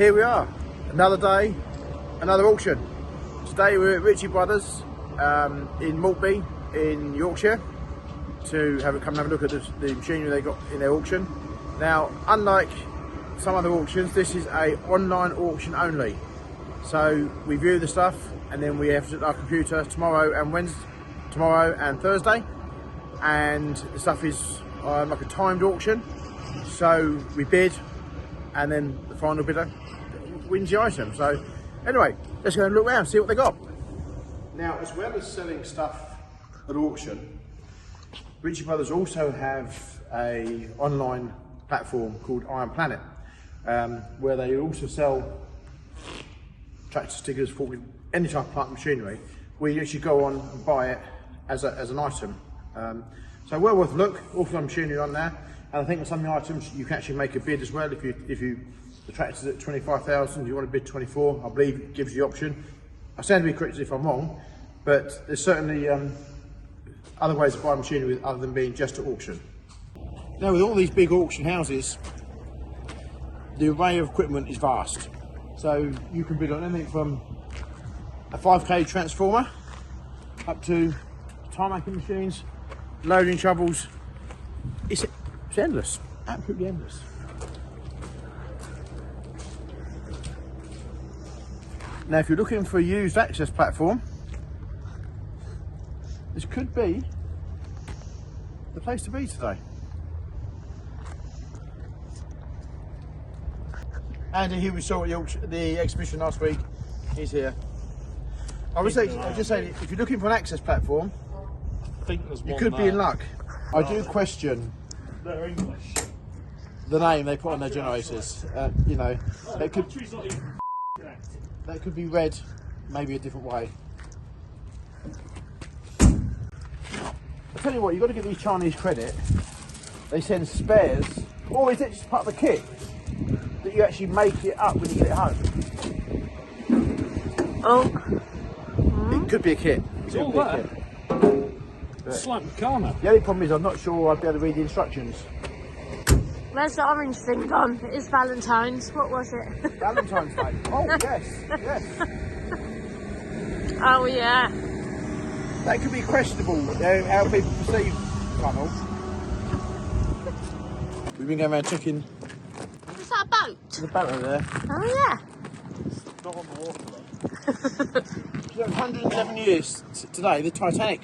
here we are, another day, another auction. Today we're at Ritchie Bros in Maltby in Yorkshire to come and have a look at the machinery they got in their auction. Now, unlike some other auctions, this is a online auction only. So we view the stuff and then we have our computer tomorrow and Thursday, and the stuff is like a timed auction. So we bid, and then the final bidder wins the item. So anyway, let's go and look around, see what they got. Now, as well as selling stuff at auction, Ritchie Bros also have a online platform called IronPlanet, where they also sell tractor stickers, for any type of plant machinery, where you actually go on and buy it as an item. So well worth a look. Awful machinery on there, and I think on some of the items you can actually make a bid as well. If the tractor's at 25,000, you want to bid 24, I believe it gives you the option. I stand to be corrected if I'm wrong, but there's certainly other ways of buying machinery other than being just at auction. Now, with all these big auction houses, the array of equipment is vast. So you can bid on anything from a 5k transformer up to tire making machines, loading shovels. It's endless, absolutely endless. Now, if you're looking for a used access platform, this could be the place to be today. Andy, who we saw at the exhibition last week, he's here. I was just saying, if you're looking for an access platform, I think there's you one could be there. in luck. I do question They're English. the name they put on their generators. You know, they could be read maybe a different way. I tell you what, you've got to give these Chinese credit. They send spares, or is it just part of the kit that you actually make it up when you get it home? Oh. It could be a kit. It's all there. It's like Meccano. The only problem is I'm not sure I'd be able to read the instructions. Where's the orange thing gone? It is Valentine's. What was it? Valentine's Day. Oh yes, yes. Oh yeah. That could be questionable how people perceive tunnels. We've been going around checking Is that a boat? the boat over there. Oh yeah. It's not on the water though. So 107 years today, the Titanic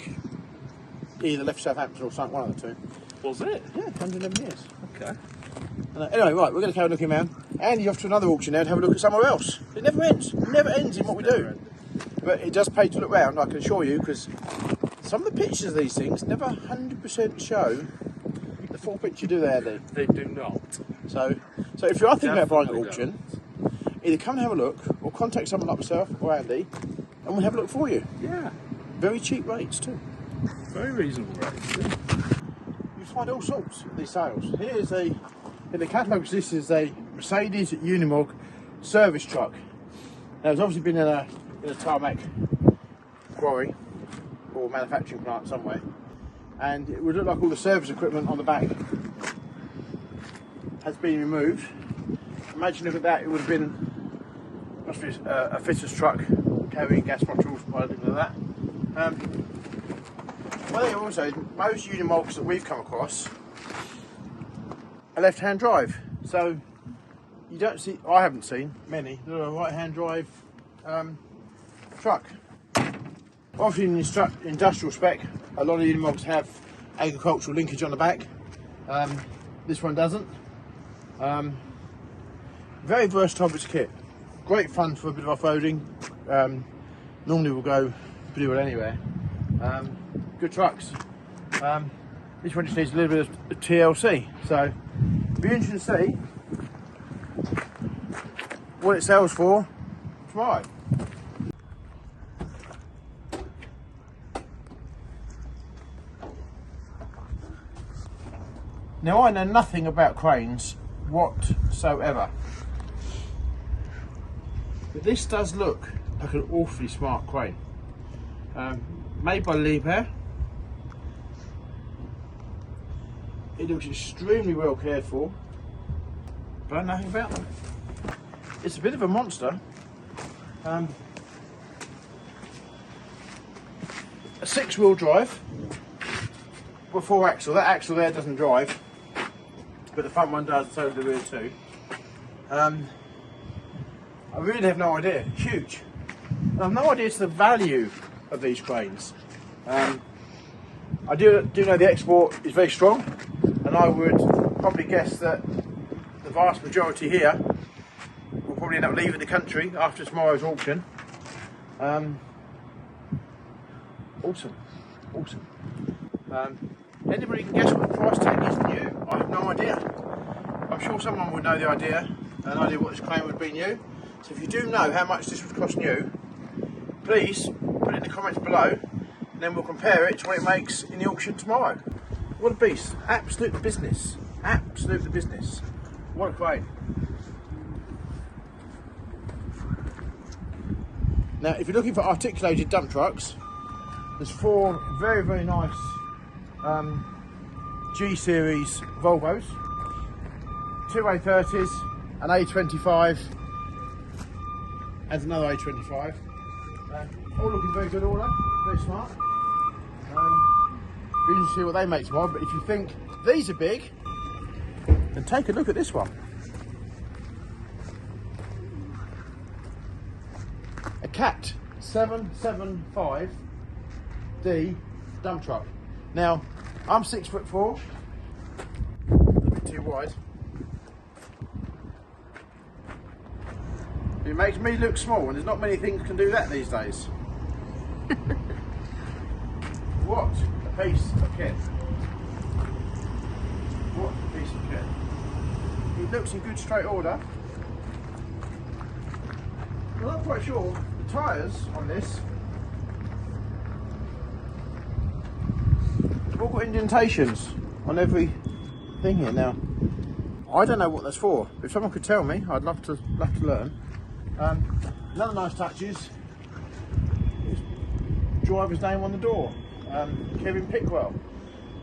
either left Southampton or something, one of the two. Was it? Yeah, 111 years. Okay. Anyway, right, we're going to have a look around. And you're off to another auction now to have a look at somewhere else. It never ends. It never ends in what we do. But it does pay to look round, I can assure you, because some of the pictures of these things never 100% show the full picture, do they, Andy? They do not. So if you are thinking about buying at Definitely auction, either come and have a look, or contact someone like myself or Andy, and we'll have a look for you. Yeah. Very cheap rates too. Very reasonable rates. You find all sorts of these sales. Here's in the catalogues, this is a Mercedes Unimog service truck. Now, it's obviously been in a tarmac quarry or manufacturing plant somewhere, and it would look like all the service equipment on the back has been removed. Imagine look at that, it would have been, must be a fitter's truck carrying gas bottles, by looking at that. Well, there also, most Unimogs that we've come across are left-hand drive, so you don't see, I haven't seen many that are a right-hand drive truck. Obviously in the industrial spec, a lot of Unimogs have agricultural linkage on the back. This one doesn't. Very versatile bits of kit. Great fun for a bit of off-roading. Normally we'll go pretty well anywhere. Good trucks. This one just needs a little bit of TLC, so it'll be interesting to see what it sells for tomorrow. Now, I know nothing about cranes whatsoever, but this does look like an awfully smart crane. Made by Liebherr. It looks extremely well cared for, but I know nothing about them. it's a bit of a monster. A 6-wheel drive with 4 axle. That axle there doesn't drive, but the front one does, so does the rear too. I really have no idea. Huge. I have no idea to the value of these cranes. I do know the export is very strong, and I would probably guess that the vast majority here will probably end up leaving the country after tomorrow's auction. Awesome. Anybody can guess what the price tag is new? I have no idea. I'm sure someone would know an idea what this crane would be new. So if you do know how much this would cost new, please put it in the comments below, and then we'll compare it to what it makes in the auction tomorrow. What a beast. Absolute business. Absolute business. What a crane. Now, if you're looking for articulated dump trucks, there's 4 very, very nice G-series Volvos, 2 A30s, an A25 and another A25. All looking very good order, very smart. We can see what they make tomorrow, but if you think these are big, then take a look at this one. A Cat 775D dump truck. Now, I'm 6'4", a bit too wide. It makes me look small, and there's not many things can do that these days. What a piece of kit. What a piece of kit. It looks in good straight order. I'm not quite sure. The tyres on this have all got indentations on every thing here now. I don't know what that's for. If someone could tell me, I'd love to learn. Another nice touch is driver's name on the door, Kevin Pickwell.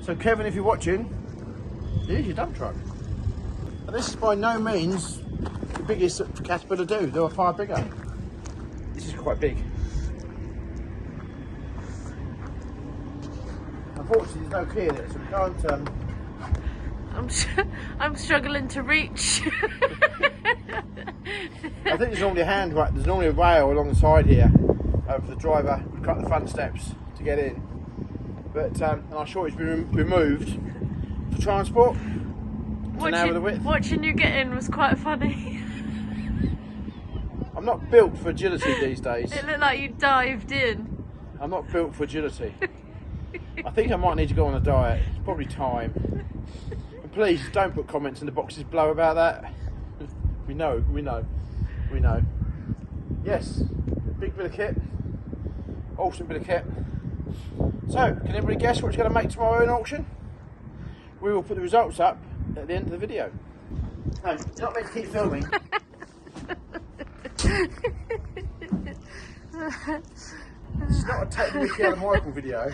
So Kevin, if you're watching, here's your dump truck. And this is by no means the biggest that Caterpillar do. They were far bigger. This is quite big. Unfortunately, there's no key in it, so we can't. I'm struggling to reach. I think there's normally a hand right. There's normally a rail along the side here for the driver to cut the front steps to get in. But and I'm sure it's been removed for transport. Watching you get in was quite funny. I'm not built for agility these days. It looked like you dived in. I'm not built for agility. I think I might need to go on a diet. It's probably time. And please don't put comments in the boxes below about that. We know. Yes, big bit of kit. Awesome bit of kit. So, can everybody guess what it's going to make tomorrow in auction? We will put the results up at the end of the video. No, you're not meant to keep filming. This is not a take the mickey out of Michael video.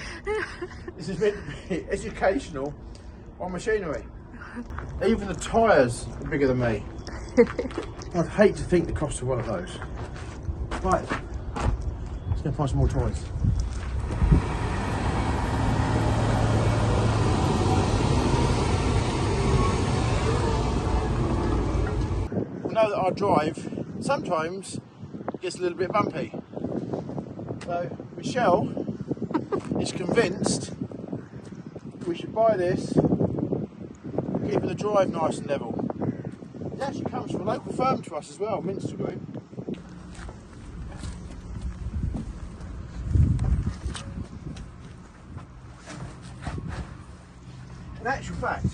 This is meant to be educational on machinery. Even the tyres are bigger than me. I'd hate to think the cost of one of those. Right, let's go find some more toys. We know that our drive sometimes gets a little bit bumpy. So Michelle is convinced we should buy this, keeping the drive nice and level. It actually comes from a local firm to us as well, Minster Group. In actual fact,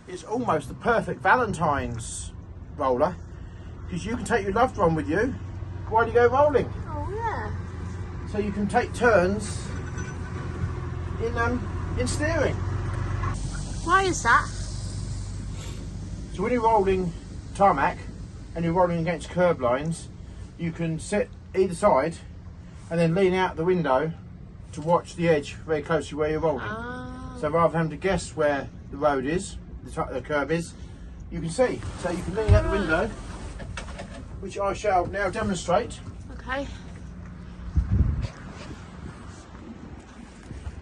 it's almost the perfect Valentine's roller, because you can take your loved one with you while you go rolling. Oh yeah. So you can take turns in steering. Why is that? So when you're rolling tarmac and you're rolling against curb lines, you can sit either side and then lean out the window to watch the edge very closely where you're rolling. So rather than having to guess where the road is, the curb is, you can see. So you can lean out the window which I shall now demonstrate. Okay.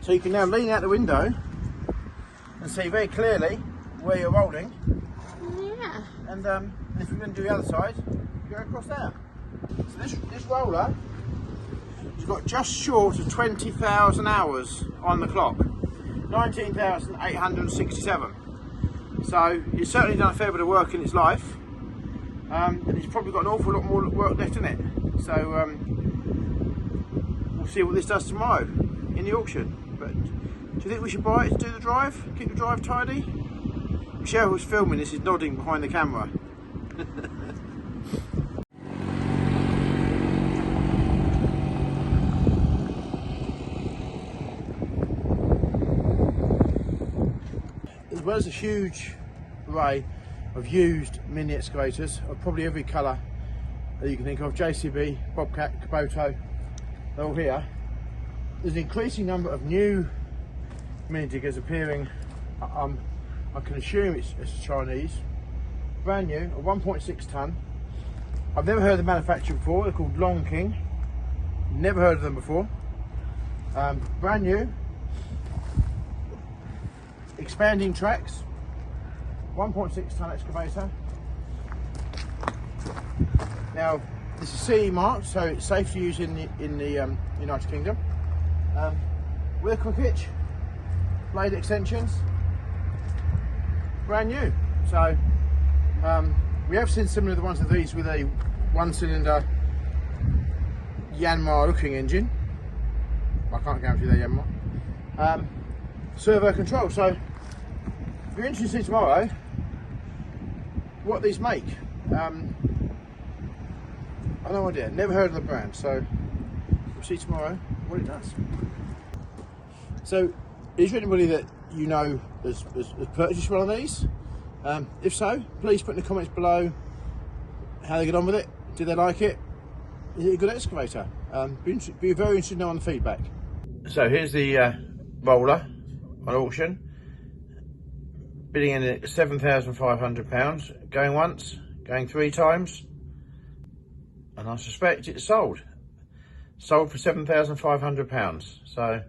So you can now lean out the window and see very clearly where you're rolling. Yeah. And if you're going to do the other side, you go across there. So this roller has got just short of 20,000 hours on the clock, 19,867. So it's certainly done a fair bit of work in its life, and it's probably got an awful lot more work left in it. So we'll see what this does tomorrow in the auction. But do you think we should buy it to do the drive? Keep the drive tidy? Michelle, who's filming this, is nodding behind the camera. As well as a huge array of used mini excavators of probably every colour that you can think of, JCB, Bobcat, Kubota, they're all here. There's an increasing number of new mini diggers appearing. I can assume it's Chinese, brand new, a 1.6 tonne. I've never heard of the manufacturer before. They're called Long King. Never heard of them before. Brand new, expanding tracks, 1.6 tonne excavator. Now this is CE marked, so it's safe to use in the United Kingdom. With a quick hitch, blade extensions, brand new. So we have seen similar to the ones of these with a one-cylinder Yanmar looking engine. I can't guarantee they're Yanmar. Servo control. So if you're interested to see tomorrow what these make, I've no idea, never heard of the brand, so we'll see tomorrow what it does. So is there anybody that you know has purchased one of these? If so, please put in the comments below how they get on with it. Do they like it? Is it a good excavator? Be very interested to know on the feedback. So here's the roller on auction, bidding in at £7,500, going once, going 3 times, and I suspect it's sold for £7,500. So,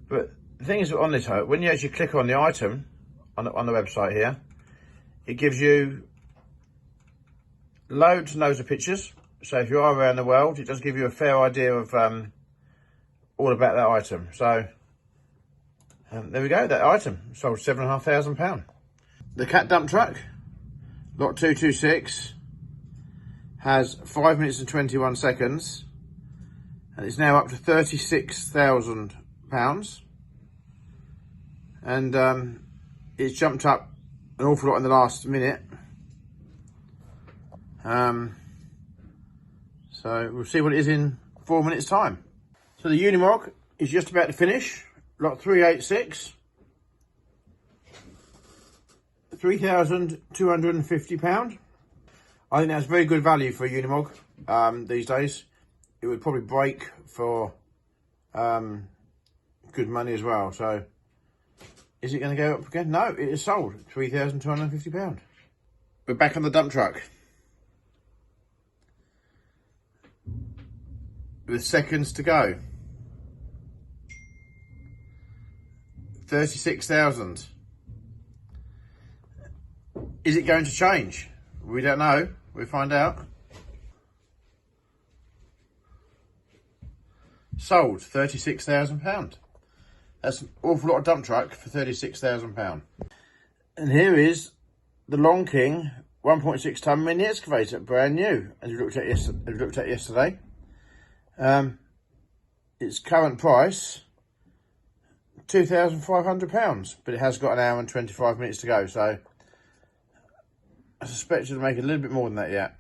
but the thing is, on this, when you actually click on the item on the website here, it gives you loads and loads of pictures. So if you are around the world, it does give you a fair idea of all about that item. So there we go, that item sold £7,500. The cat dump truck, lot 226, has 5 minutes and 21 seconds, and it's now up to £36,000. And it's jumped up an awful lot in the last minute. So we'll see what it is in 4 minutes time. So the Unimog is just about to finish. Lot 386, £3,250. I think that's very good value for a Unimog these days. It would probably break for good money as well. So is it going to go up again? No, it is sold, £3,250. We're back on the dump truck with seconds to go. 36,000. Is it going to change? We don't know. We'll find out. Sold, £36,000. That's an awful lot of dump truck for £36,000. And here is the Long King 1.6 tonne mini excavator, brand new, as we looked at yesterday. Its current price, £2,500, but it has got an hour and 25 minutes to go, so I suspect it'll make a little bit more than that yet.